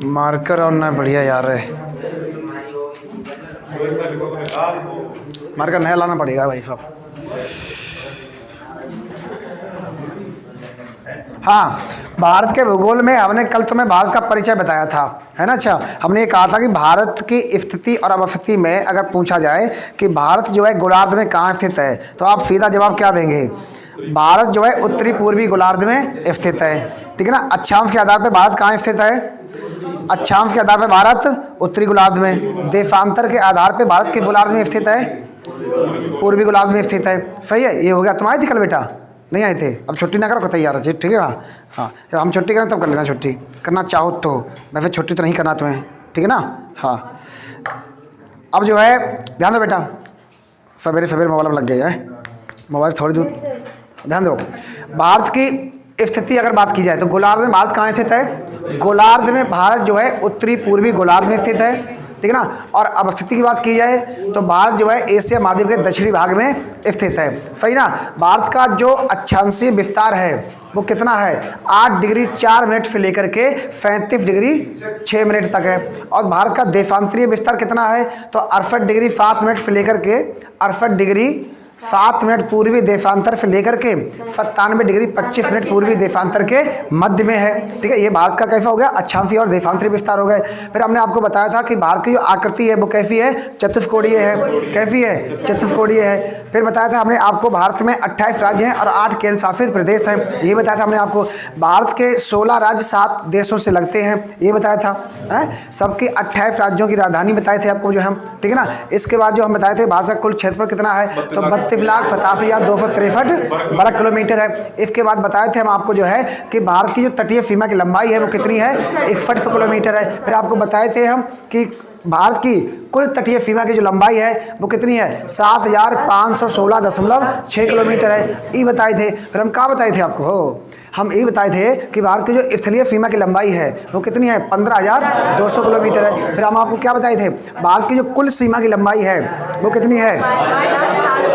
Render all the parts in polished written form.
Marker और ना बढ़िया यार है, मार्कर नया लाना पड़ेगा भाई साहब। हाँ, भारत के भूगोल में हमने कल तुम्हें भारत का परिचय बताया था, है ना। अच्छा, हमने ये कहा था कि भारत की स्थिति और अवस्थिति में अगर पूछा जाए कि भारत जो है गोलार्ध में कहाँ स्थित है, तो आप सीधा जवाब क्या देंगे? भारत जो है उत्तरी पूर्वी गोलार्ध में स्थित है, ठीक है ना। अक्षांश के आधार पर भारत कहाँ स्थित है? अक्षांश के आधार पर भारत उत्तरी गोलार्ध में। देशांतर के आधार पर भारत किस गोलार्ध में स्थित है? पूर्वी गोलार्ध में स्थित है। सही है, ये हो गया। तुम आए थे कल बेटा? नहीं आए थे? अब छुट्टी ना करो तैयार है, ठीक है ना। हाँ, जब हम छुट्टी करें तब कर लेना, छुट्टी करना चाहो तो। मैं फिर छुट्टी तो नहीं करना तुम्हें, ठीक है ना। हाँ, अब जो है ध्यान दो बेटा, सवेरे सवेरे मोबाइल में लग गया है, मोबाइल थोड़ी दूर ध्यान दो। भारत की स्थिति अगर बात की जाए तो गोलार्ध में भारत कहाँ स्थित है? गोलार्ध में भारत जो है उत्तरी पूर्वी गोलार्ध में स्थित है, ठीक है ना। और अवस्थिति की बात की जाए तो भारत जो है एशिया महाद्वीप के दक्षिणी भाग में स्थित है। सही ना। भारत का जो अक्षांशीय विस्तार है वो कितना है? 8 डिग्री 4 मिनट से लेकर के 37 डिग्री 6 मिनट तक है। और भारत का देशांतरीय विस्तार कितना है? तो 68 डिग्री 7 मिनट से लेकर के 68 डिग्री 7 मिनट पूर्वी देशांतर से लेकर के 97 डिग्री 25 मिनट पूर्वी देशांतर के मध्य में है, ठीक है। ये भारत का कैसा हो गया? अक्षांशीय और देशांतरीय विस्तार हो गए। फिर हमने आपको बताया था कि भारत की जो आकृति है वो कैसी है? चतुष्कोणीय है। कैसी है? चतुष्कोणीय है। फिर बताया था हमने आपको भारत में 28 राज्य हैं और 8 केंद्र शासित प्रदेश हैं। ये बताया था हमने आपको। भारत के 16 राज्य 7 देशों से लगते हैं, ये बताया था। सबके 28 राज्यों की राजधानी बताए थे आपको जो हम, ठीक है ना। इसके बाद जो हम बताए थे भारत का कुल क्षेत्रफल कितना है? तो 32,87,263 वर्ग किलोमीटर है। इसके बाद बताए थे हम आपको जो है कि भारत की जो तटीय सीमा की लंबाई है वो कितनी है? 61 किलोमीटर है। फिर आपको बताए थे हम कि भारत की कुल तटीय सीमा की जो लंबाई है वो कितनी है? 7,516.6 किलोमीटर है, ये बताए थे। फिर हम क्या बताए थे आपको? हम ये बताए थे कि भारत की जो स्थलीय सीमा की लंबाई है वो कितनी है? 15,200 किलोमीटर है। फिर हम आपको क्या बताए थे? भारत की जो कुल सीमा की लंबाई है वो कितनी है?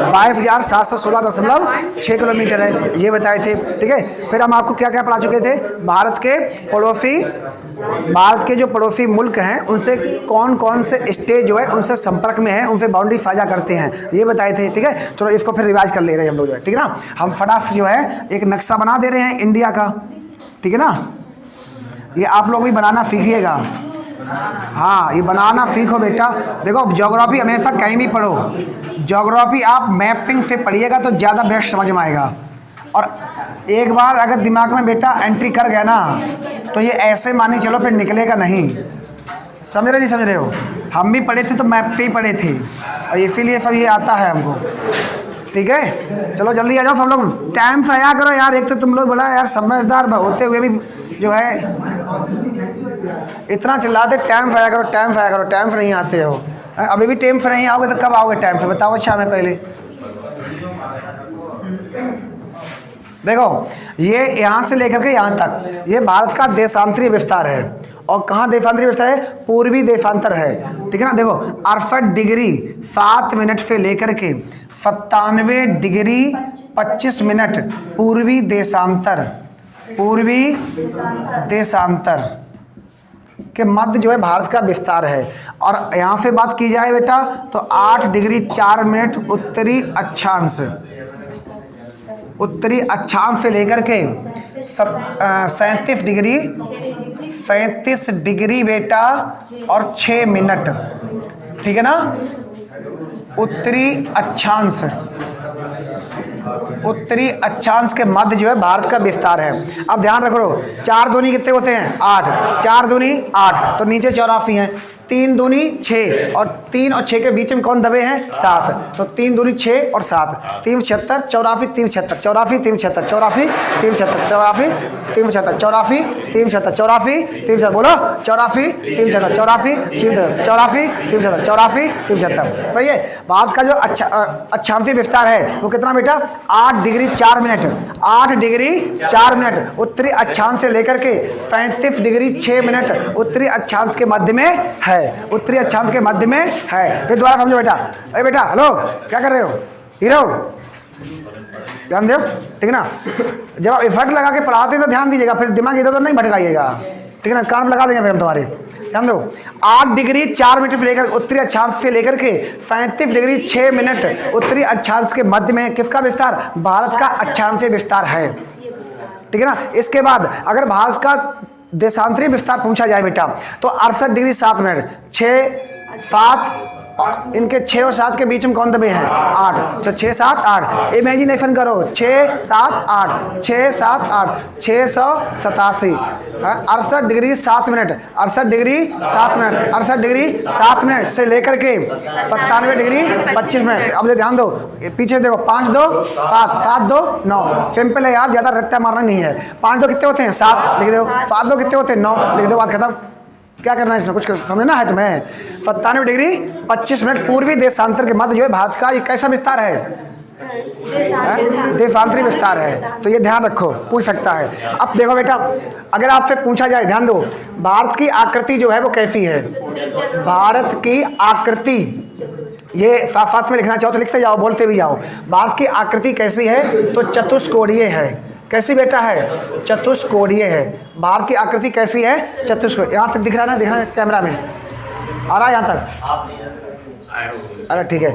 22,716.6 किलोमीटर है, ये बताए थे, ठीक है। फिर हम आपको क्या क्या पढ़ा चुके थे? भारत के जो पड़ोसी मुल्क हैं उनसे कौन कौन से स्टेट जो है उनसे संपर्क में है, उनसे बाउंड्री साझा करते हैं, ये बताए थे, ठीक है। चलो इसको फिर रिवाइज कर ले रहे हैं हम लोग जो है, ठीक है ना। हम फटाफट जो है एक नक्शा बना दे रहे हैं इंडिया का, ठीक है ना। ये आप लोग भी बनाना सीखिएगा। हाँ, ये बनाना सीखो बेटा। देखो, ज्योग्राफी हमेशा कहीं भी पढ़ो, ज्योग्राफी आप मैपिंग से पढ़िएगा तो ज़्यादा बेस्ट समझ में आएगा। और एक बार अगर दिमाग में बेटा एंट्री कर गया ना तो ये ऐसे माने चलो फिर निकलेगा नहीं। समझ रहे नहीं समझ रहे हो? हम भी पढ़े थे तो मैप से ही पढ़े थे और इसीलिए सब ये आता है हमको, ठीक है। चलो जल्दी आ जाओ सब लोग, टाइम से आया करो यार। एक तो तुम लोग बोला यार समझदार होते हुए भी जो है इतना चिल्लाते, टाइम से आया करो, टाइम से आया करो, टाइम से नहीं आते हो। अभी भी टाइम से नहीं आओगे तो कब आओगे टाइम से? बताओ। अच्छा, हमें पहले देखो, ये यहाँ से लेकर के यहाँ तक ये भारत का देशांतरीय विस्तार है। और कहाँ देशांतरीय विस्तार है? पूर्वी देशांतर है, ठीक है ना। देखो, 68 डिग्री 7 मिनट से लेकर के 97 डिग्री 25 मिनट पूर्वी देशांतर के मध्य जो है भारत का विस्तार है। और यहाँ से बात की जाए बेटा तो 8 डिग्री 4 मिनट उत्तरी अक्षांश से लेकर के 37 डिग्री बेटा और 6 मिनट, ठीक है ना। उत्तरी अक्षांश के मध्य जो है भारत का विस्तार है। अब ध्यान रखो, 4 दूनी कितने होते हैं? 8, 4 दूनी 8, तो नीचे 84 हैं। 3 दूनी 6 और 3 और 6 के बीच में कौन दबे हैं? 7, तो 3 दूनी 6 और 7, 3 76 84 3 76 84 3 76 84 3 76 84 3 76 84 3 76 84 3 76, बोलो 84 3 76 84 3 76 84 3 76 84 3 76। सही है। भारत का जो अक्षांशीय विस्तार है वो कितना बेटा? 8 डिग्री 4 मिनट, 8 डिग्री 4 मिनट उत्तरी अक्षांश से लेकर के 37 डिग्री 6 मिनट उत्तरी अक्षांश के मध्य में है, उत्तरी अक्षांश के मध्य में है। फिर दोबारा समझो बेटा। अरे बेटा हेलो, क्या कर रहे हो? हीरो ध्यान दो, ठीक है ना। जब आप एफर्ट लगा के पढ़ाते हैं तो ध्यान दीजिएगा, फिर दिमाग इधर उधर नहीं भटकाइएगा, ठीक है ना। कान में लगा देंगे फिर हम तुम्हारे। ध्यान दो, 8 डिग्री 4 मिनट से लेकर उत्तरी अक्षांश से लेकर के 35 डिग्री 6 मिनट उत्तरी अक्षांश के मध्य में किसका विस्तार? भारत का अक्षांशीय विस्तार है, ठीक है ना। इसके बाद अगर भारत का देशांतरीय विस्तार पूछा जाए बेटा तो 68 डिग्री 7 मिनट 6 7, इनके 6 और 7 के बीच में कौन दबे हैं? 8, तो 6 7 8, इमेजिनेशन करो, 6 7 8 6 7 8 687, 68 degree 7 minute 68 degree 7 minute 68 degree 7 minute से लेकर के 97 डिग्री 25 मिनट। अब ध्यान दो, पीछे देखो, 5 2 7 7 2 9, सिंपल है यार, ज़्यादा रट्टा मारना नहीं है। 5 2 कितने होते हैं? 7 लिख दो, 7 2 कितने होते हैं? 9 लिख दो, बात खत्म। क्या करना है इसमें? कुछ समझना है तुम्हें? 97 डिग्री 25 मिनट पूर्वी देशांतर के मध्य जो है भारत का ये कैसा विस्तार है? देशांतरी विस्तार है, तो ये ध्यान रखो, पूछ सकता है। अब देखो बेटा, अगर आपसे पूछा जाए, ध्यान दो, भारत की आकृति जो है वो कैसी है? भारत की आकृति, ये साथ साथ में लिखना चाहो तो लिखते जाओ, बोलते भी जाओ। भारत की आकृति कैसी है? तो चतुष्कोणीय है। कैसी बेटा है? चतुष्कोणीय है। भारत की आकृति कैसी है? चतुष्कोणीय। यहाँ तक दिख रहा है ना? दिख रहा है कैमरा में? आ रहा है यहाँ तक? अरे ठीक है।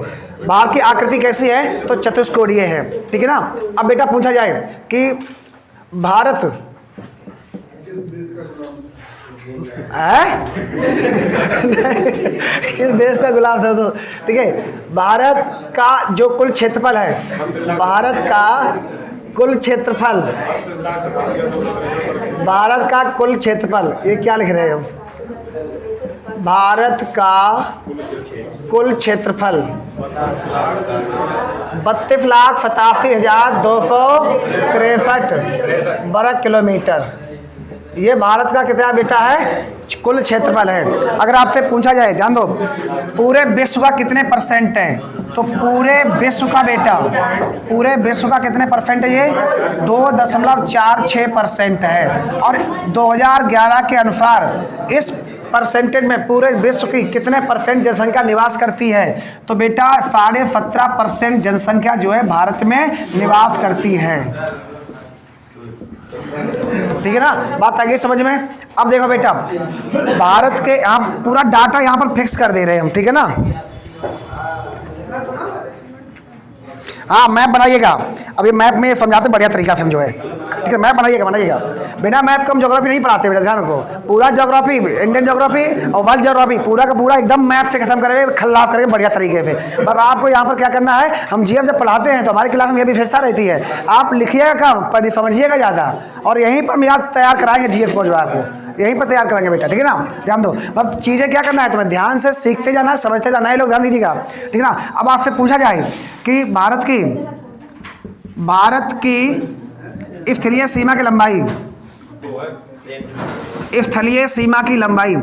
भारत की आकृति कैसी है? तो चतुष्कोणीय है, ठीक है ना। अब बेटा पूछा जाए कि भारत है किस देश का गुलाब था? तो ठीक है, भारत का जो कुल क्षेत्रफल है, भारत का कुल क्षेत्रफल, भारत का कुल क्षेत्रफल, ये क्या लिख रहे हो? भारत का कुल क्षेत्रफल 32,87,263 वर्ग किलोमीटर। ये भारत का कितना बेटा है? कुल क्षेत्रफल है। अगर आपसे पूछा जाए, ध्यान दो, पूरे विश्व का कितने परसेंट है? तो पूरे विश्व का बेटा, पूरे विश्व का कितने परसेंट है? ये 2.46% है। और 2011 के अनुसार इस परसेंटेज में पूरे विश्व की कितने परसेंट जनसंख्या निवास करती है? तो बेटा 17.5% जनसंख्या जो है भारत में निवास करती है, ठीक है ना। बात आ गई समझ में? अब देखो बेटा, भारत के आप पूरा डाटा यहाँ पर फिक्स कर दे रहे हैं हम, ठीक है ना। हाँ, मैप बनाइएगा। अभी मैप में समझाते बढ़िया तरीका से हम जो है, ठीक है। मैप बनाइएगा। बिना मैप का हम ज्योग्राफी नहीं पढ़ाते बेटा, ध्यान रखो। पूरा ज्योग्राफी, इंडियन ज्योग्राफी और वर्ल्ड ज्योग्राफी पूरा का पूरा एकदम मैप से खत्म करेंगे, खल्लास करेंगे बढ़िया तरीके से। पर आपको यहाँ पर क्या करना है, हम जीएफ जब पढ़ाते हैं तो हमारे क्लास में यह विशेषता रहती है, आप लिखिएगा कम पर समझिएगा ज़्यादा, और यहीं पर हम याद तैयार कराएंगे जीएफ को, जो आपको यहीं पर तैयार करेंगे बेटा, ठीक है ना। ध्यान दो, बस चीज़ें क्या करना है तुम्हें, ध्यान से सीखते जाना है, समझते जाना है। लोग ध्यान दीजिएगा, ठीक है ना। अब आपसे पूछा जाए कि भारत की स्थलीय सीमा की लंबाई, स्थलीय सीमा की लंबाई,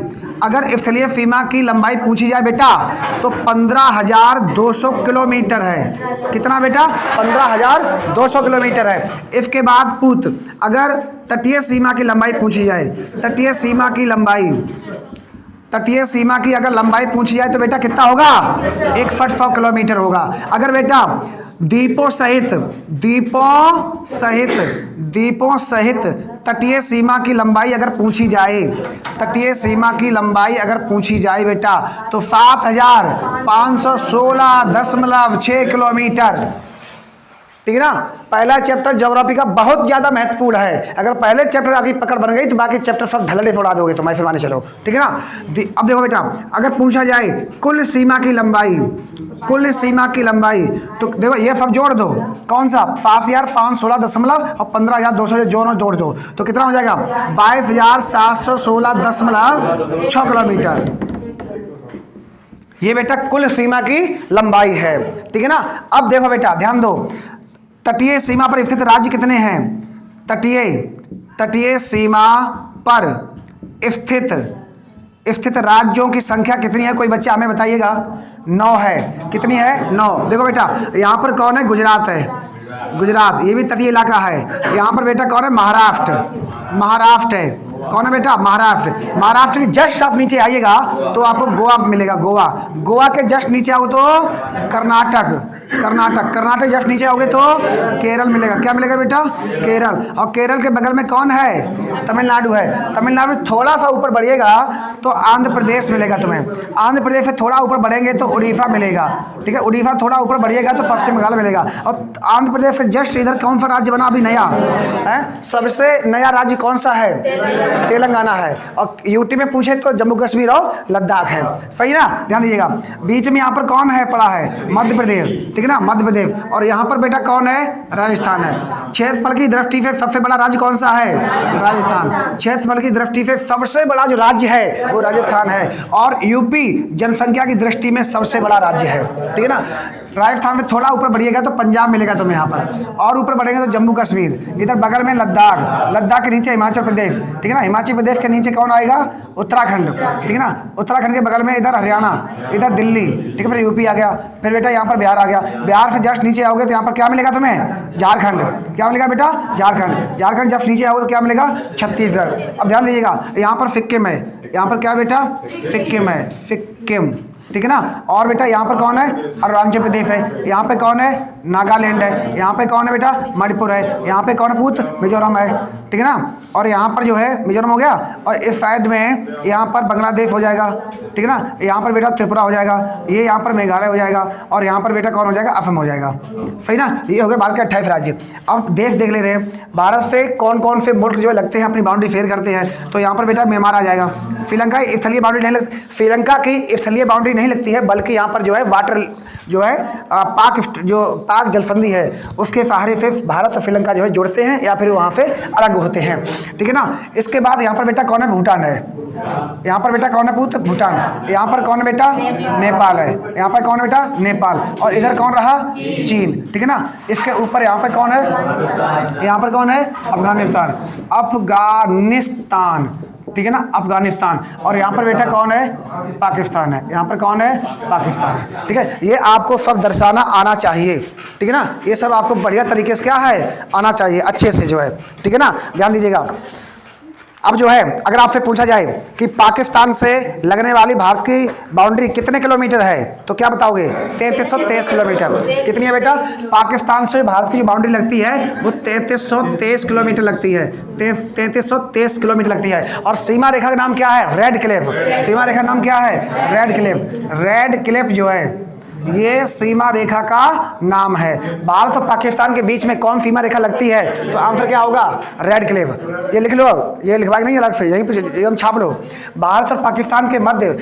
अगर स्थलीय सीमा की लंबाई पूछी जाए बेटा तो 15,200 किलोमीटर है। कितना बेटा? 15,200 किलोमीटर है। इसके बाद पूत, अगर तटीय सीमा की लंबाई पूछी जाए, तटीय सीमा की लंबाई, तटीय सीमा की अगर लंबाई पूछी जाए तो बेटा कितना होगा? 6100 किलोमीटर होगा। अगर बेटा द्वीपों सहित तटीय सीमा की लंबाई अगर पूछी जाए, तटीय सीमा की लंबाई अगर पूछी जाए बेटा तो 7,516.6 किलोमीटर, ठीक है ना। पहला चैप्टर ज्योग्राफी का बहुत ज़्यादा महत्वपूर्ण है। अगर पहले चैप्टर आपकी पकड़ बन गई तो बाकी चैप्टर सब धड़ल्ले फोड़ा दोगे तुम, ऐसे माने चलो, ठीक है ना। अब देखो बेटा, अगर पूछा जाए कुल सीमा की लंबाई, कुल सीमा की लंबाई, तो देखो ये सब जोड़ दो, कौन सा? 7,516 और 15,200 जोड़ दो तो कितना हो जाएगा? 22,716.6 किलोमीटर। ये बेटा कुल सीमा की लंबाई है, ठीक है ना। अब देखो बेटा, ध्यान दो, तटीय सीमा पर स्थित राज्य कितने हैं? तटीय सीमा पर स्थित राज्यों की संख्या कितनी है? कोई बच्चा हमें बताइएगा। 9 है। कितनी है? 9। देखो बेटा, यहाँ पर कौन है? गुजरात है, गुजरात, ये भी तटीय इलाका है। यहाँ पर बेटा कौन है? महाराष्ट्र है। कौन है बेटा? महाराष्ट्र। महाराष्ट्र के जस्ट आप नीचे आइएगा तो आपको गोवा मिलेगा, गोवा। गोवा के जस्ट नीचे आओ तो कर्नाटक, कर्नाटक। कर्नाटक जस्ट नीचे आओगे तो केरल मिलेगा। क्या मिलेगा बेटा? केरल। और केरल के बगल में कौन है? तमिलनाडु है। तमिलनाडु थोड़ा सा ऊपर बढ़िएगा तो आंध्र प्रदेश मिलेगा तुम्हें। आंध्र प्रदेश से थोड़ा ऊपर बढ़ेंगे तो उड़ीसा मिलेगा, ठीक है। उड़ीसा थोड़ा ऊपर बढ़िएगा तो पश्चिम बंगाल मिलेगा। और आंध्र प्रदेश से जस्ट इधर कौन सा राज्य बना अभी नया है? सबसे नया राज्य कौन सा है? तेलंगाना है। और यूटी में पूछे तो जम्मू कश्मीर और लद्दाख है। सही ना? ध्यान दीजिएगा। बीच में यहाँ पर कौन है पड़ा है? मध्य प्रदेश, ठीक है ना, मध्य प्रदेश। और यहाँ पर बेटा कौन है? राजस्थान है। क्षेत्रफल की दृष्टि से सबसे बड़ा राज्य कौन सा है? राजस्थान। क्षेत्रफल की दृष्टि से सबसे बड़ा जो राज्य है वो राजस्थान है। और यूपी जनसंख्या की दृष्टि में सबसे बड़ा राज्य है, ठीक है ना। राजस्थान में थोड़ा ऊपर बढ़िएगा तो पंजाब मिलेगा तुम्हें यहाँ पर, और ऊपर बढ़ेंगे तो जम्मू कश्मीर, इधर बगल में लद्दाख, लद्दाख के नीचे हिमाचल प्रदेश, ठीक है ना। हिमाचल प्रदेश के नीचे कौन आएगा? उत्तराखंड, ठीक है ना। उत्तराखंड के बगल में इधर हरियाणा, इधर दिल्ली, ठीक है। फिर यूपी आ गया, फिर बेटा यहाँ पर बिहार आ गया। बिहार से जस्ट नीचे आओगे तो यहाँ पर क्या मिलेगा तुम्हें? झारखंड। क्या मिलेगा बेटा? झारखंड। झारखंड जस्ट नीचे आओगे तो क्या मिलेगा? छत्तीसगढ़। अब ध्यान दीजिएगा, यहाँ पर सिक्किम है। यहाँ पर क्या बेटा? सिक्किम है, सिक्किम, ठीक है ना। और बेटा यहाँ पर कौन है? अरुणाचल प्रदेश है। यहाँ पे कौन है? नागालैंड है। यहाँ पे कौन है बेटा? मणिपुर है। यहाँ पे कौन है पूत? मिजोरम है, ठीक है ना। और यहाँ पर जो है मिजोरम हो गया, और इस साइड में यहाँ पर बांग्लादेश हो जाएगा, ठीक है ना। यहाँ पर बेटा त्रिपुरा हो जाएगा, ये यहाँ पर मेघालय हो जाएगा, और यहाँ पर बेटा कौन हो जाएगा? असम हो जाएगा। सही ना। ये हो गया भारत के 28 राज्य। अब देश देख ले रहे हैं, भारत से कौन कौन से मुल्क जो लगते हैं अपनी बाउंड्री शेयर करते हैं। तो यहाँ पर बेटा म्यांमार आ जाएगा। श्रीलंका की स्थलीय बाउंड्री नहीं लगती, श्रीलंका की स्थलीय बाउंड्री नहीं लगती है, बल्कि यहाँ पर जो है वाटर जो है पाक जलसंधि है उसके सहारे से भारत और श्रीलंका जो है जुड़ते हैं या फिर वहाँ से अलग होते हैं, ठीक है ना। इसके बाद यहाँ पर बेटा कौन है? भूटान है। यहाँ पर बेटा कौन है पूत? भूटान। यहाँ पर कौन है बेटा? नेपाल है। यहाँ पर कौन है बेटा? नेपाल। और इधर कौन रहा? चीन, ठीक है ना। इसके ऊपर यहाँ पर कौन है? यहाँ पर कौन है? अफगानिस्तान, अफगानिस्तान, ठीक है ना, अफगानिस्तान। और यहाँ पर बेटा कौन है? पाकिस्तान है। यहाँ पर कौन है? पाकिस्तान है, ठीक है। ये आपको सब दर्शाना आना चाहिए, ठीक है ना। ये सब आपको बढ़िया तरीके से क्या है? आना चाहिए अच्छे से जो है, ठीक है ना। ध्यान दीजिएगा। अब जो है अगर आपसे पूछा जाए कि पाकिस्तान से लगने वाली भारत की बाउंड्री कितने किलोमीटर है तो क्या बताओगे? 3323 किलोमीटर। कितनी है बेटा? पाकिस्तान से भारत की जो बाउंड्री लगती है वो 3323 किलोमीटर लगती है, 3323 किलोमीटर लगती है। और सीमा रेखा का नाम क्या है? Red Cliff. सीमा रेखा का नाम क्या है? Red Cliff. रेड क्लिफ जो है ये सीमा रेखा का नाम है। भारत और पाकिस्तान के बीच में कौन सीमा रेखा लगती है? तो आंसर क्या होगा? Red Cliff. ये लिख लो, ये लिखवाएंगे नहीं अलग से, यहीं पे एकदम छाप लो। भारत और पाकिस्तान के मध्य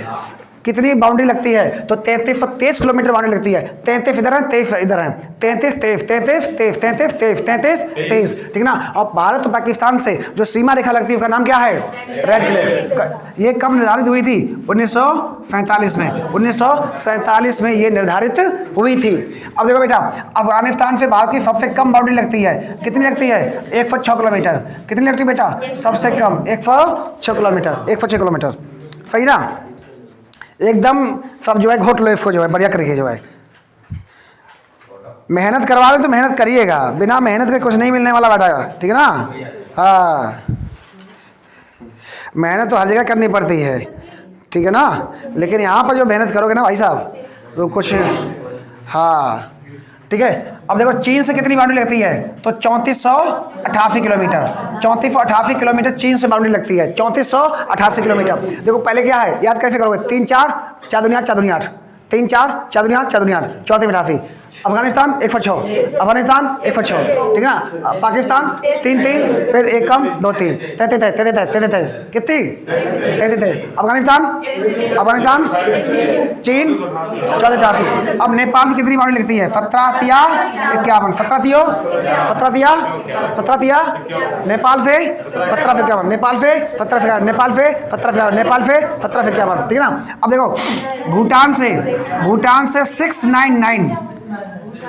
कितनी बाउंड्री लगती है? तो 3323 किलोमीटर बाउंड्री लगती है। 33 इधर है, 23 इधर है, 33 23 33 23 33 23 33 23, ठीक है ना। और भारत और पाकिस्तान से जो सीमा रेखा लगती है उसका नाम क्या है? Red Cliff. ये कब निर्धारित हुई थी? 1947 में। 1947 में ये निर्धारित हुई थी। अब देखो बेटा, अफगानिस्तान से भारत की सबसे कम बाउंड्री लगती है। कितनी लगती है? 106 किलोमीटर। कितनी लगती है बेटा? सबसे कम 106 किलोमीटर। 106 किलोमीटर, सही ना। एकदम सब जो है घोट लो इसको, जो है बढ़िया करके जो है मेहनत करवा रहे तो मेहनत करिएगा, बिना मेहनत के कुछ नहीं मिलने वाला बेटा, ठीक है ना। हाँ, मेहनत तो हर जगह करनी पड़ती है, ठीक है ना। लेकिन यहाँ पर जो मेहनत करोगे ना भाई साहब तो कुछ, हाँ ठीक है। अब देखो चीन से कितनी बाउंड्री लगती है? तो 3488 किलोमीटर। 3488 किलोमीटर चीन से बाउंड्री लगती है, 3488 किलोमीटर। देखो पहले क्या है, याद कैसे करोगे? 3 4 4 दूनी 8 4 दूनी 8, 3 4 4 दूनी 8 4 दूनी 8, 3488। अफगानिस्तान 106, अफगानिस्तान 106, ठीक है ना। पाकिस्तान 3 3, फिर 1 कम 2 3, 33 कितनी? 33। अफगानिस्तान, अफगानिस्तान, चीन 1488। अब नेपाल की कितनी बाउंड्री लगती है? 17 तिया 51, 17 तियो 17 तिया 17 तिया, नेपाल से 17 से 51, नेपाल से 17 से 51, नेपाल से 17 से 51, नेपाल से 17 से 51, ठीक है ना। अब देखो भूटान से 699,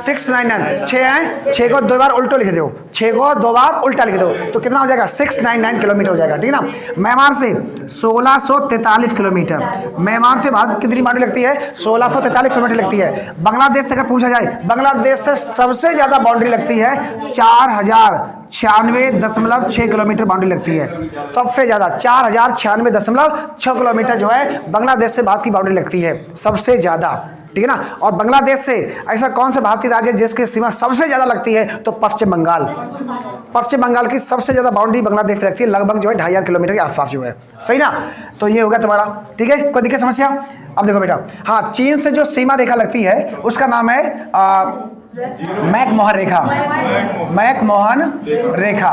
699, 6 हैं, 6 को 2 बार उल्टो लिख दो, 6 को 2 बार उल्टा लिख दो तो कितना हो जाएगा 699 किलोमीटर हो जाएगा, ठीक है ना। म्यांमार से 1643 किलोमीटर, म्यांमार से भारत कितनी बाउंड्री लगती है 1643 किलोमीटर लगती है। बांग्लादेश से अगर पूछा जाए, बांग्लादेश से सबसे ज़्यादा बाउंड्री लगती है 4096.6 किलोमीटर बाउंड्री लगती है, सबसे ज़्यादा 4096.6 किलोमीटर जो है बांग्लादेश से भारत की बाउंड्री लगती है सबसे ज़्यादा, ठीक है ना। और बांग्लादेश से ऐसा कौन सा भारतीय राज्य है जिसकी सीमा सबसे ज़्यादा लगती है, तो पश्चिम बंगाल। पश्चिम बंगाल की सबसे ज़्यादा बाउंड्री बांग्लादेश से लगती है, लगभग जो है 2500 किलोमीटर के आसपास जो है, सही ना। तो ये हो गया तुम्हारा, ठीक है, कोई दिक्कत समस्या। अब देखो बेटा, हाँ, चीन से जो सीमा रेखा लगती है उसका नाम है मैकमोहन रेखा, मैकमोहन रेखा,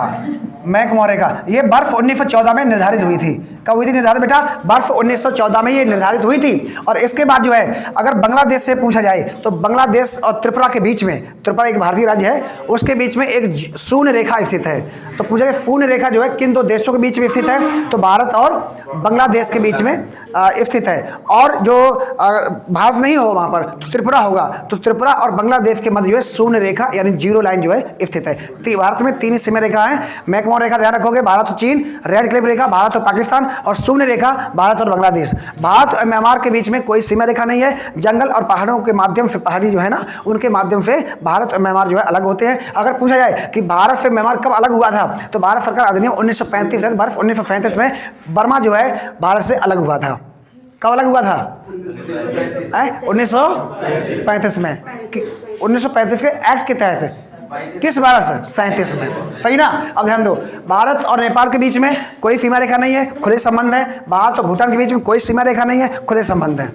मैकमोहन रेखा। ये बर्फ 1914 में निर्धारित हुई थी। कब हुई थी निर्धारित बेटा? बर्फ 1914 में ये निर्धारित हुई थी। और इसके बाद जो है अगर बांग्लादेश से पूछा जाए तो बांग्लादेश और त्रिपुरा के बीच में, त्रिपुरा एक भारतीय राज्य है, उसके बीच में एक शून्य रेखा स्थित है। तो पूछा जाए शून्य रेखा जो है किन दो देशों के बीच में स्थित है, तो भारत और बांग्लादेश के बीच में स्थित है। और जो भारत नहीं हो वहाँ पर त्रिपुरा होगा, तो त्रिपुरा और बांग्लादेश के मध्य जो है शून्य रेखा यानी जीरो लाइन जो है स्थित है। भारत में 3 सीमा रेखा है, मैकमोहन रेखा ध्यान रखोगे, भारत और चीन, रेड क्लिफ रेखा भारत और पाकिस्तान, और शून्य रेखा भारत और बांग्लादेश। भारत और म्यांमार के बीच में कोई सीमा रेखा नहीं है, जंगल और पहाड़ों के माध्यम से, पहाड़ी जो है ना उनके माध्यम से भारत और म्यांमार जो है अलग होते हैं। अगर पूछा जाए कि भारत से म्यांमार कब अलग हुआ था, तो भारत सरकार अधिनियम 1935 है, बर्फ 1935 में बर्मा जो है भारत से अलग हुआ था। कब अलग हुआ था? 1935 में, 1935 के एक्ट के तहत। किस भारत से? 37 में, सही ना। अब ध्यान दो, भारत और नेपाल के बीच में कोई सीमा रेखा नहीं है, खुले संबंध है। भारत और भूटान के बीच में कोई सीमा रेखा नहीं है, खुले संबंध है,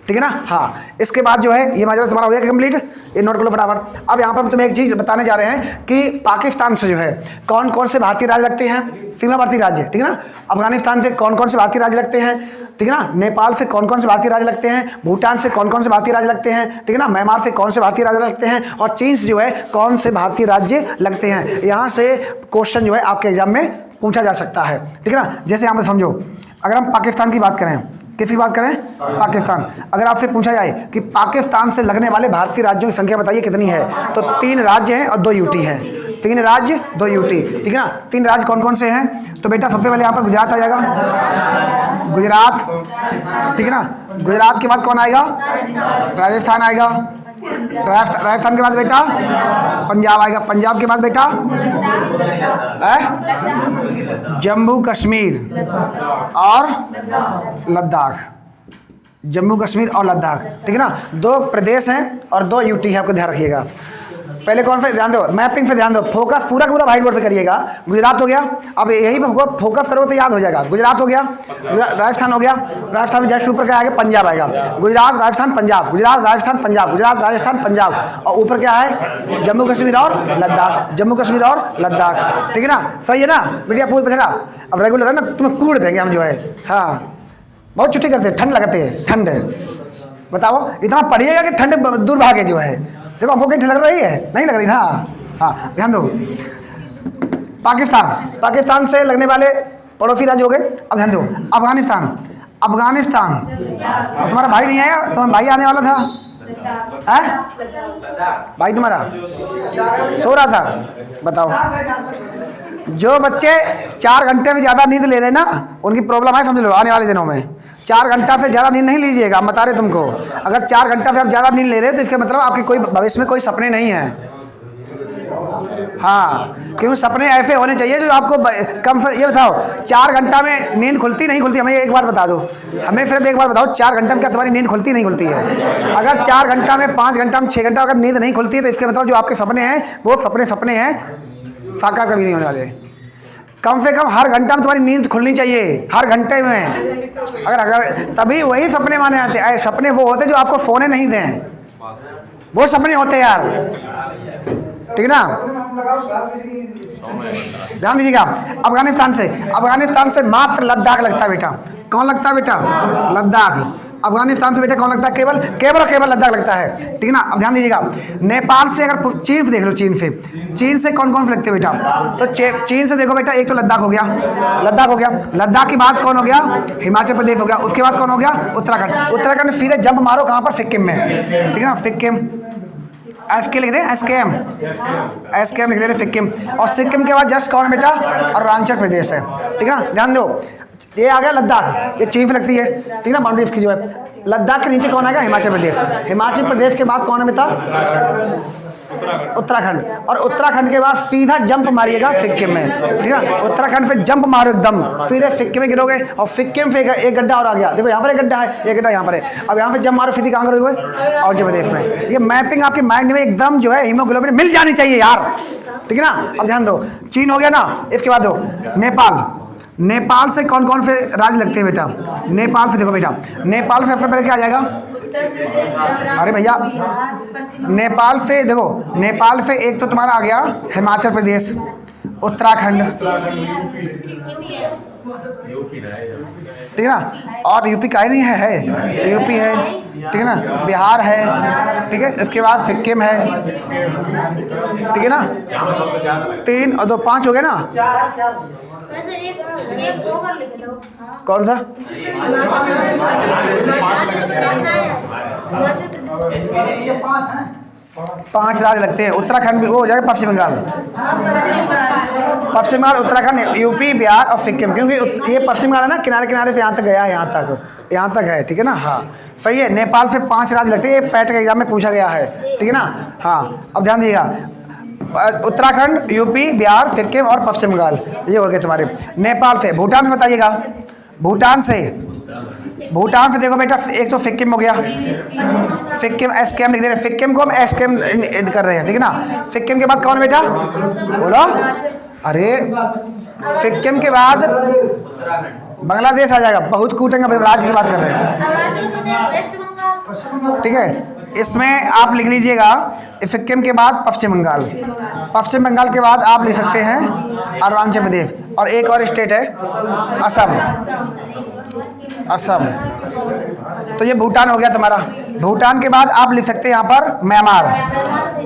ठीक है ना। हाँ, इसके बाद जो है ये माजरा तुम्हारा हो गया कंप्लीट, ये नोट कर लो फटाफट। अब यहाँ पर हम तुम्हें एक चीज़ बताने जा रहे हैं कि पाकिस्तान से जो है कौन कौन से भारतीय राज्य लगते हैं, सीमावर्ती राज्य, ठीक है ना। अफगानिस्तान से कौन कौन से भारतीय राज्य लगते हैं, ठीक है ना। नेपाल से कौन कौन से भारतीय राज्य लगते हैं, भूटान से कौन कौन से भारतीय राज्य लगते हैं, ठीक है ना। म्यांमार से कौन से भारतीय राज्य लगते हैं, और चीन से जो है कौन से भारतीय राज्य लगते हैं। यहाँ से क्वेश्चन जो है आपके एग्जाम में पूछा जा सकता है, ठीक है ना। जैसे यहाँ पर समझो, अगर हम पाकिस्तान की बात करें, किसकी बात करें? पाकिस्तान। अगर आपसे पूछा जाए कि पाकिस्तान से लगने वाले भारतीय राज्यों की संख्या बताइए कितनी है, तो 3 राज्य हैं और 2 यूटी हैं। 3 राज्य 2 यूटी, ठीक है ना। 3 राज्य कौन कौन से हैं? तो बेटा सबसे पहले यहाँ पर गुजरात आ जाएगा, गुजरात, ठीक है ना। गुजरात के बाद कौन आएगा? राजस्थान आएगा, राजस्थान के बाद बेटा पंजाब आएगा, पंजाब के बाद बेटा जम्मू कश्मीर और लद्दाख, जम्मू कश्मीर और लद्दाख, ठीक है ना। 2 प्रदेश हैं और 2 यूटी है, आपको ध्यान रखिएगा। पहले कौन पे ध्यान दो, मैपिंग पे ध्यान दो, फोकस पूरा पूरा व्हाइट बोर्ड पे करिएगा। गुजरात हो गया, अब यही फोकस करो तो याद हो जाएगा। गुजरात हो गया, राजस्थान हो गया, राजस्थान में जस्ट ऊपर क्या आएगा? पंजाब आएगा। गुजरात राजस्थान पंजाब, गुजरात राजस्थान पंजाब, गुजरात राजस्थान पंजाब, और ऊपर क्या है? जम्मू कश्मीर और लद्दाख, जम्मू कश्मीर और लद्दाख, ठीक है ना। सही है ना बेटिया? पूछ पथेरा अब रेगुलर है ना, तुम्हें कूड़ देंगे हम जो है। हाँ, बहुत छुट्टी करते हैं, ठंड लगते है, ठंड बताओ, इतना पढ़िएगा कि ठंड दूर भागे जो है। देखो हमको कहीं ठंड लग रही है? नहीं लग रही ना। हाँ, ध्यान दो, पाकिस्तान, पाकिस्तान से लगने वाले पड़ोसी राज्य हो गए। अब ध्यान दो, अफगानिस्तान, अफगानिस्तान, और तुम्हारा भाई नहीं आया? तुम्हारा भाई आने वाला था, भाई तुम्हारा सो रहा था। बताओ, जो बच्चे 4 घंटे से ज़्यादा नींद ले रहे हैं ना, उनकी प्रॉब्लम है, समझ लो। आने वाले दिनों में 4 घंटा से ज़्यादा नींद नहीं लीजिएगा, हम बता रहे तुमको। अगर 4 घंटा से आप ज़्यादा नींद ले रहे हो तो इसका मतलब आपके कोई भविष्य में कोई सपने नहीं हैं। हाँ, क्योंकि सपने ऐसे होने चाहिए जो आपको कम से, ये बताओ 4 घंटा में नींद खुलती नहीं खुलती? हमें एक बात बता दो, हमें फिर एक बात बताओ, 4 घंटा में क्या तुम्हारी नींद खुलती नहीं खुलती है? अगर 4 घंटा में, 5 घंटा में, 6 घंटा अगर नींद नहीं खुलती है तो इसके मतलब जो आपके सपने हैं वो सपने हैं, साकार कभी नहीं होने वाले। कम से कम हर घंटा में तुम्हारी नींद खुलनी चाहिए, हर घंटे में। अगर तभी वही सपने माने आते हैं। सपने वो होते जो आपको सोने नहीं दें, वो सपने होते हैं यार, ठीक है ना। ध्यान दीजिएगा। अफगानिस्तान से मात्र लद्दाख लगता है बेटा। कौन लगता है बेटा? लद्दाख। अफगानिस्तान से बेटा कौन लगता है? केवल लद्दाख लगता है, ठीक है ना। अब ध्यान दीजिएगा, नेपाल से अगर चीन से देख लो, चीन से कौन कौन से लगते हैं बेटा? तो चीन से देखो बेटा, एक तो लद्दाख हो गया, लद्दाख के बाद कौन हो गया? हिमाचल प्रदेश हो गया। उसके बाद कौन हो गया? उत्तराखंड। उत्तराखंड सीधे जंप मारो कहाँ पर? सिक्किम में, ठीक है ना, सिक्किम। एफ के लिख दें, एस के एम लिख दे रहे सिक्किम। और सिक्किम के बाद जस्ट कौन बेटा, अरुणाचल प्रदेश है, ठीक है ना। ध्यान दो, ये आ गया लद्दाख, ये चीफ लगती है, ठीक है ना, बाउंड्री की जो है। लद्दाख के नीचे कौन आएगा, हिमाचल प्रदेश। हिमाचल प्रदेश के बाद कौन है बेटा, उत्तराखंड। और उत्तराखंड के बाद सीधा जंप मारिएगा सिक्किम में, ठीक है। उत्तराखंड से जंप मारो एकदम, सीधे सिक्किम में गिरोगे। और सिक्किम से एक गड्ढा और आ गया, देखो यहाँ पर एक गड्ढा है, एक गड्ढा यहाँ पर है। अब यहाँ पे जंप मारो, सीधी कहाँ करोगे, अरुणाचल प्रदेश में। ये मैपिंग आपके माइंड में एकदम जो है हीमोग्लोबिन मिल जानी चाहिए यार, ठीक है ना। अब ध्यान दो, चीन हो गया ना, इसके बाद दो नेपाल। नेपाल से कौन कौन से राज्य लगते हैं बेटा, नेपाल से देखो बेटा, नेपाल से सबसे पहले क्या आ जाएगा, अरे भैया नेपाल से देखो, नेपाल से एक तो तुम्हारा आ गया हिमाचल प्रदेश, उत्तराखंड, ठीक है ना। और यूपी का ही नहीं है यूपी है, ठीक है ना, बिहार है, ठीक है। इसके बाद सिक्किम है, ठीक है ना। 3 और 2 5 हो गए ना। कौन सा, 5 राज्य लगते हैं। उत्तराखंड भी वो हो जाएगा, पश्चिम बंगाल, उत्तराखंड, यूपी, बिहार और सिक्किम, क्योंकि ये पश्चिम बंगाल है ना, किनारे किनारे से यहाँ तक गया है, यहाँ तक है, ठीक है ना। हाँ सही है। नेपाल से 5 राज्य लगते हैं, ये पैट के एग्जाम में पूछा गया है, ठीक है ना। हाँ अब ध्यान दीजिएगा, उत्तराखंड, यूपी, बिहार, सिक्किम और पश्चिम बंगाल, ये हो गए तुम्हारे। नेपाल से, भूटान से बताइएगा, भूटान से देखो बेटा, एक तो सिक्किम हो गया, सिक्किम एस के एम लिख दे रहे हैं, सिक्किम को हम एस के एम कर रहे हैं, ठीक है ना। सिक्किम के बाद कौन बेटा, बोलो, अरे सिक्किम के बाद बांग्लादेश आ जाएगा, बहुत कूटेंगे, राज्य की बात कर रहे हैं, ठीक है। इसमें आप लिख लीजिएगा, सिक्किम के बाद पश्चिम बंगाल, पश्चिम बंगाल के बाद आप लिख सकते हैं अरुणाचल प्रदेश, और एक और स्टेट है असम, असम। तो ये भूटान हो गया तुम्हारा। भूटान के बाद आप लिख सकते हैं यहाँ पर म्यांमार।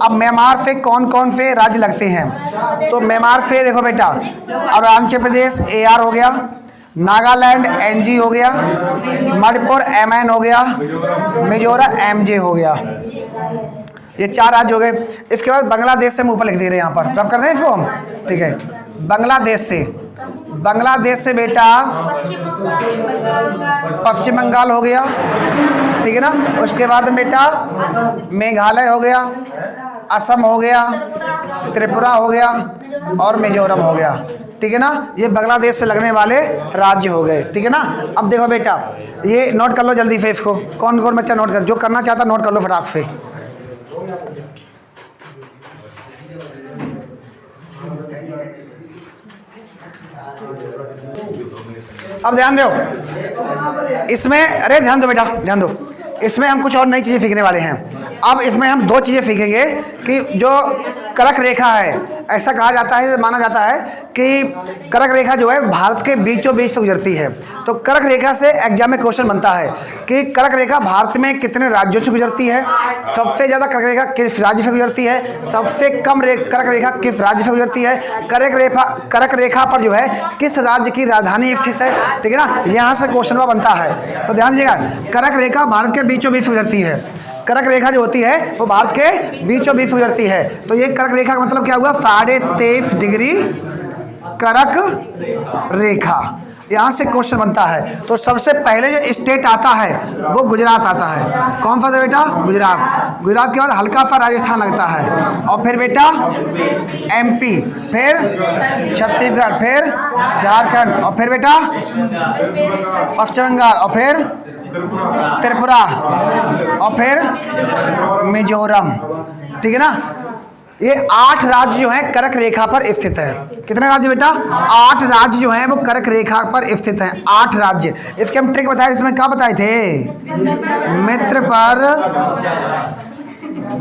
अब म्यांमार से कौन कौन से राज्य लगते हैं, तो म्यांमार से देखो बेटा, अरुणाचल प्रदेश AR हो गया, नागालैंड NG हो गया, मणिपुर MN हो गया, मिजोरम MJ हो गया, ये 4 राज्य हो गए। इसके बाद बांग्लादेश से हम ऊपर लिख दे रहे हैं, यहाँ पर रब कर दें इसको हम, ठीक है। बांग्लादेश से बेटा पश्चिम बंगाल हो गया, ठीक है ना। उसके बाद बेटा मेघालय हो गया, असम हो गया, त्रिपुरा हो गया और मिजोरम हो गया, ठीक है ना। ये बांग्लादेश से लगने वाले राज्य हो गए, ठीक है ना। अब देखो बेटा, ये नोट कर लो जल्दी से इसको, कौन कौन बच्चा नोट कर, जो करना चाहता नोट कर लो फटाक से। अब ध्यान दो इसमें, अरे ध्यान दो बेटा, ध्यान दो, इसमें हम कुछ और नई चीज़ें सीखने वाले हैं। अब इसमें हम 2 चीज़ें सीखेंगे कि जो कर्क रेखा है, ऐसा कहा जाता है, माना जाता है कि कर्क रेखा जो है भारत के बीचों बीच से गुजरती है। तो कर्क रेखा से एग्जाम में क्वेश्चन बनता है कि कर्क रेखा भारत में कितने राज्यों से गुजरती है, सबसे ज़्यादा कर्क रेखा किस राज्य से गुजरती है, सबसे कम कर्क रेखा किस राज्य से गुजरती है, कर्क रेखा पर जो है किस राज्य की राजधानी स्थित है, ठीक है ना। यहाँ से क्वेश्चन बनता है, तो ध्यान दीजिएगा, कर्क रेखा भारत के बीचों बीच गुजरती है। कर्क रेखा जो होती है वो भारत के बीचों बीच गुजरती है। तो ये कर्क रेखा का मतलब क्या हुआ, 23.5 डिग्री कर्क रेखा, यहाँ से क्वेश्चन बनता है। तो सबसे पहले जो स्टेट आता है वो गुजरात आता है। कौन सा था बेटा, गुजरात। गुजरात के बाद हल्का सा राजस्थान लगता है, और फिर बेटा MP, फिर छत्तीसगढ़, फिर झारखंड, और फिर बेटा पश्चिम बंगाल, और फिर त्रिपुरा, और फिर मिजोरम, ठीक है ना। ये 8 राज्य जो हैं कर्क रेखा पर स्थित है। कितने राज्य बेटा, 8 राज्य जो हैं वो कर्क रेखा पर स्थित हैं, 8 राज्य। इसके हम ट्रिक बताए थे, तुम्हें क्या बताए थे, मित्र पर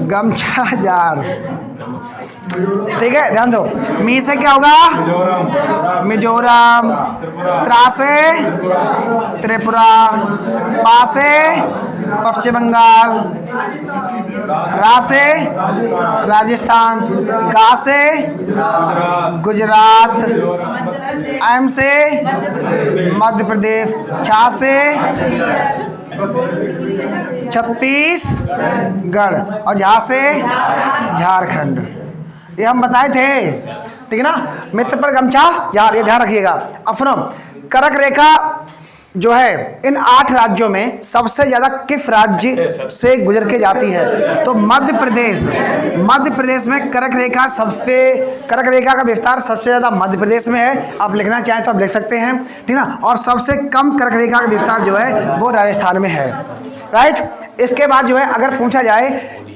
गमछा जार, ठीक है। ध्यान दो, मी से क्या होगा, मिजोरम, त्रा से त्रिपुरा, पा से पश्चिम बंगाल, रा से राजस्थान, गा से गुजरात, एम से मध्य प्रदेश, छत्तीसगढ़, और यहाँ से झारखंड। ये हम बताए थे, ठीक है ना। मित्र पर गमछा झार, ये ध्यान रखिएगा। अब सुनो, कर्क रेखा जो है इन 8 राज्यों में सबसे ज्यादा किस राज्य से गुजर के जाती है? तो मध्य प्रदेश। मध्य प्रदेश में कर्क रेखा कर्क रेखा का विस्तार सबसे ज्यादा मध्य प्रदेश में है। आप लिखना चाहें तो आप लिख सकते हैं, ठीक ना। और सबसे कम कर्क रेखा का विस्तार जो है वो राजस्थान में है, राइट। इसके बाद जो है अगर पूछा जाए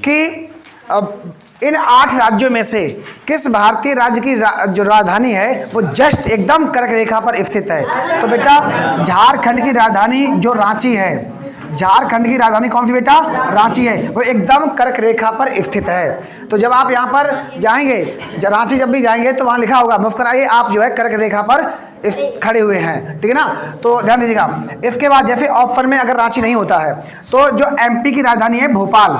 कि इन 8 राज्यों में से किस भारतीय राज्य की जो राजधानी है वो जस्ट एकदम कर्क रेखा पर स्थित है? तो बेटा झारखंड की राजधानी जो रांची है, झारखंड की राजधानी कौन सी बेटा? रांची है, वो एकदम कर्क रेखा पर स्थित है। तो जब आप यहाँ पर जाएंगे, रांची जब भी जाएंगे तो वहाँ लिखा होगा मुफ्त कराइए, आप जो है कर्क रेखा पर खड़े हुए हैं, ठीक है ना। तो ध्यान दीजिएगा। इसके बाद जैसे ऑप्शन में अगर रांची नहीं होता है तो जो एमपी की राजधानी है भोपाल,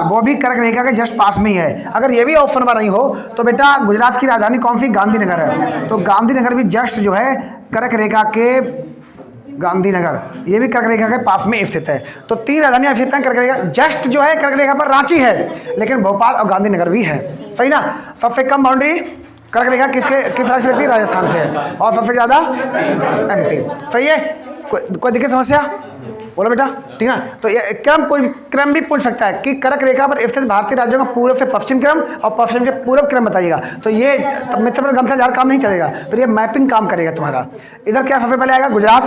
वो भी कर्क रेखा के जस्ट पास में ही है। अगर ये भी ऑप्शन में नहीं हो तो बेटा गुजरात की राजधानी कौन सी? गांधीनगर है। तो गांधीनगर भी जस्ट जो है कर्क रेखा के, गांधीनगर ये भी कर्क रेखा के पास में स्थित है। तो 3 राजधानियां स्थित हैं कर्क रेखा, जस्ट जो है कर्क रेखा पर रांची है, लेकिन भोपाल और गांधीनगर भी है, सही ना। सबसे कम बाउंड्री कर्क रेखा किस राज्य से लगती है? राजस्थान से है, और सबसे ज्यादा एमपी, सही है। कोई दिक्कत समस्या? बोलो बेटा, ठीक है। तो ये कोई क्रम भी पूछ सकता है कि कर्क रेखा पर स्थित भारतीय राज्यों का पूर्व से पश्चिम क्रम और पश्चिम से पूर्व क्रम बताइएगा। तो ये मित्र पर गमछा झार काम नहीं चलेगा, फिर ये मैपिंग काम करेगा तुम्हारा। इधर क्या सबसे पहले आएगा? गुजरात,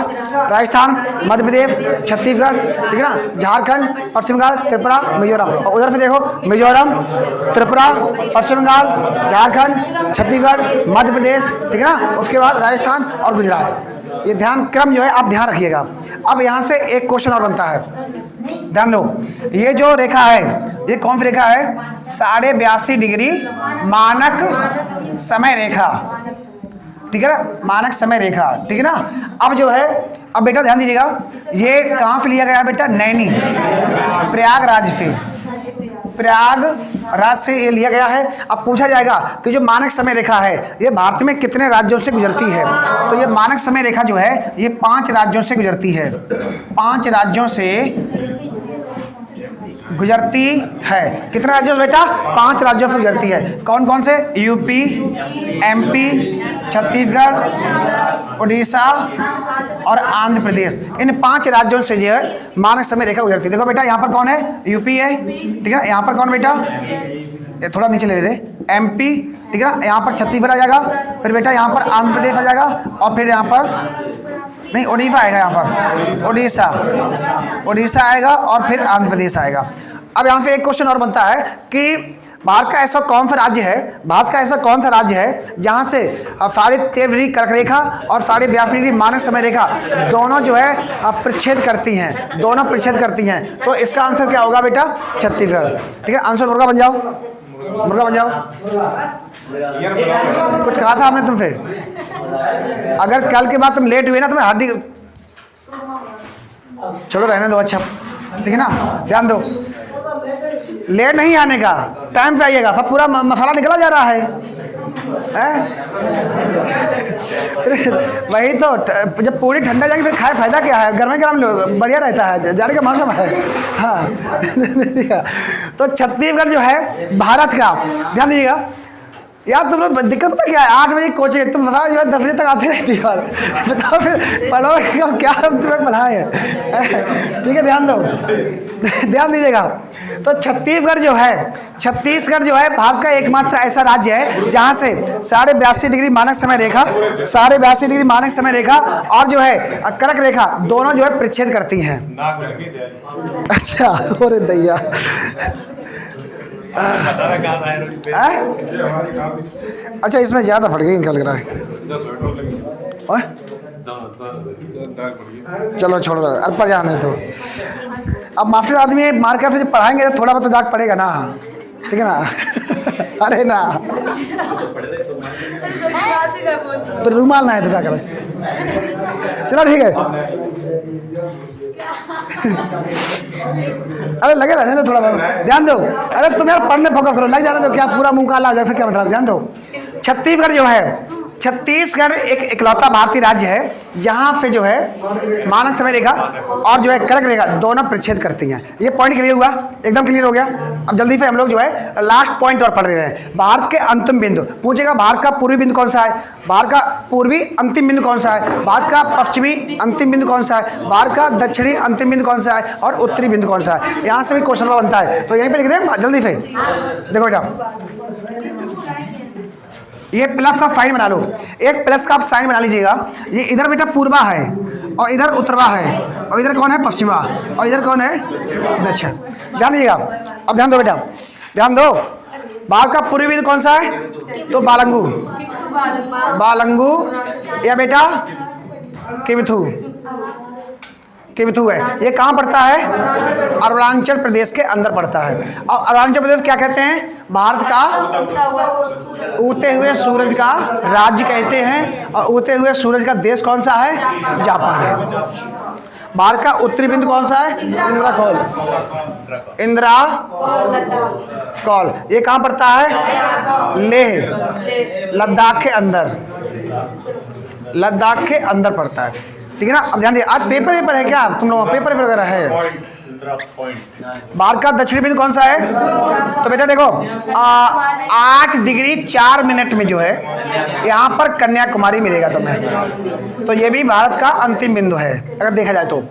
राजस्थान, मध्य प्रदेश, छत्तीसगढ़, ठीक है ना, झारखंड, पश्चिम बंगाल, त्रिपुरा, मिजोरम। और उधर से देखो मिजोरम, त्रिपुरा, पश्चिम बंगाल, झारखंड, छत्तीसगढ़, मध्य प्रदेश, ठीक है ना। उसके बाद राजस्थान और गुजरात। ये ध्यान क्रम जो है आप ध्यान रखिएगा। अब यहाँ से एक क्वेश्चन और बनता है, ध्यान दो। ये जो रेखा है ये कौन सी रेखा है? 82.5 डिग्री मानक समय रेखा, ठीक है ना, मानक समय रेखा, ठीक है ना। अब जो है, अब बेटा ध्यान दीजिएगा, ये कहाँ से लिया गया है बेटा? नैनी, प्रयागराज से, प्रयागराज से ये लिया गया है। अब पूछा जाएगा कि जो मानक समय रेखा है ये भारत में कितने राज्यों से गुजरती है? तो ये मानक समय रेखा जो है ये 5 राज्यों से गुजरती है, 5 राज्यों से गुजरती है। कितने राज्यों से बेटा? 5 राज्यों से गुजरती है। कौन कौन से? यूपी, एमपी, छत्तीसगढ़, उड़ीसा और आंध्र प्रदेश। इन 5 राज्यों से जो है मानक समय रेखा गुजरती है। देखो बेटा यहाँ पर कौन है? यूपी है, ठीक है। यहाँ पर कौन बेटा? थोड़ा नीचे ले ले, एमपी, ठीक है ना। यहाँ पर छत्तीसगढ़ आ जाएगा, फिर बेटा यहाँ पर आंध्र प्रदेश आ जाएगा, और फिर यहाँ पर नहीं उड़ीसा आएगा, यहाँ पर उड़ीसा आएगा, और फिर आंध्र प्रदेश आएगा। अब यहाँ से एक क्वेश्चन और बनता है कि भारत का ऐसा कौन सा राज्य है जहाँ से 13.5 डिग्री कर्क रेखा और 82.5 डिग्री मानक समय रेखा दोनों जो है प्रच्छेद करती हैं, तो इसका आंसर क्या होगा बेटा? छत्तीसगढ़, ठीक है। आंसर मुर्गा बन जाओ। कुछ कहा था आपने तुमसे? अगर कल के बाद तुम लेट हुए ना तो मैं हड्डी, चलो रहने दो, अच्छा, ठीक है ना। ध्यान दो, लेट नहीं आने का, टाइम पे आइएगा। सब पूरा मसाला निकला जा रहा है, वही तो, जब पूरी ठंडा जाएगी फिर खाए फायदा क्या है? गर्म गर्म बढ़िया रहता है, जाने का मौसम है। हाँ तो छत्तीसगढ़ जो है भारत का, ध्यान दीजिएगा यार। तुम लोग दिक्कत पता क्या है? 8 बजे कोचिंग, तुम सफारा जो है 10 बजे तक आते रहती हो यार। बताओ फिर पढ़ो क्या तुम्हें पढ़ाए, ठीक है। ध्यान दो, ध्यान दीजिएगा। तो छत्तीसगढ़ जो है भारत का एकमात्र ऐसा राज्य है जहां से 82.5 डिग्री मानक समय रेखा और जो है कर्क रेखा दोनों जो है प्रच्छेद करती हैं। अच्छा, अरे दैया, अच्छा इसमें ज्यादा फट गई, क्या लग रहा है? चलो छोड़ो, अल्पर जाने तो। अब मास्टर आदमी मार कर फिर पढ़ाएंगे तो थोड़ा बहुत तो दाग पड़ेगा ना, ठीक है ना। अरे ना, तो रुमाल ना है तो क्या करें? चलो ठीक है। अरे लगे रहने दो, थोड़ा बहुत ध्यान दो। अरे तुम यार पढ़ने फोकस करो, लग जाने दो। क्या पूरा मुंह काला हो जाए फिर क्या मतलब? ध्यान दो। छत्तीसगढ़ जो है छत्तीसगढ़ एक इकलौता भारतीय राज्य है जहाँ पे जो है मानक समय रेखा और जो है कर्क रेखा दोनों प्रच्छेद करती हैं। ये पॉइंट क्लियर हुआ, एकदम क्लियर हो गया। अब जल्दी से हम लोग जो है लास्ट पॉइंट और पढ़ रहे हैं। भारत के अंतिम बिंदु पूछेगा, भारत का पूर्वी बिंदु कौन सा है, भारत का पूर्वी अंतिम बिंदु कौन सा है, भारत का पश्चिमी अंतिम बिंदु कौन सा है, भारत का दक्षिणी अंतिम बिंदु कौन सा है और उत्तरी बिंदु कौन सा है। यहाँ से भी क्वेश्चन बनता है, तो यहीं पे लिख दें जल्दी से। देखो बेटा, ये प्लस का साइन बना लो, एक प्लस का आप साइन बना लीजिएगा। ये इधर बेटा पूर्वा है और इधर उत्तरवा है और इधर कौन है पश्चिमा और इधर कौन है दक्षिण। ध्यान दीजिएगा, अब ध्यान दो बेटा, ध्यान दो। भारत का पूर्वी बिंदु कौन सा है, तो बालंगू, बालंगू या बेटा किमिथु, किमिथु है। ये कहाँ पड़ता है, अरुणाचल प्रदेश के अंदर पड़ता है। और अरुणाचल प्रदेश क्या कहते हैं, भारत का उगते हुए सूरज का राज्य कहते हैं। और उगते हुए सूरज का देश कौन सा है, जापान है। भारत का उत्तरी बिंदु कौन सा है, इंद्रकौल, इंद्रकौल। ये कहाँ पड़ता है, लेह, लद्दाख के अंदर, लद्दाख के अंदर पड़ता है। ठीक है ना। अब ध्यान दिए, आज पेपर है क्या तुम लोग, पेपर वगैरह है। भारत का दक्षिणी बिंदु कौन सा है, तो बेटा देखो 8 डिग्री 4 मिनट में जो है यहाँ पर कन्याकुमारी मिलेगा तुम्हें। तो ये भी भारत का अंतिम बिंदु है अगर देखा जाए तो।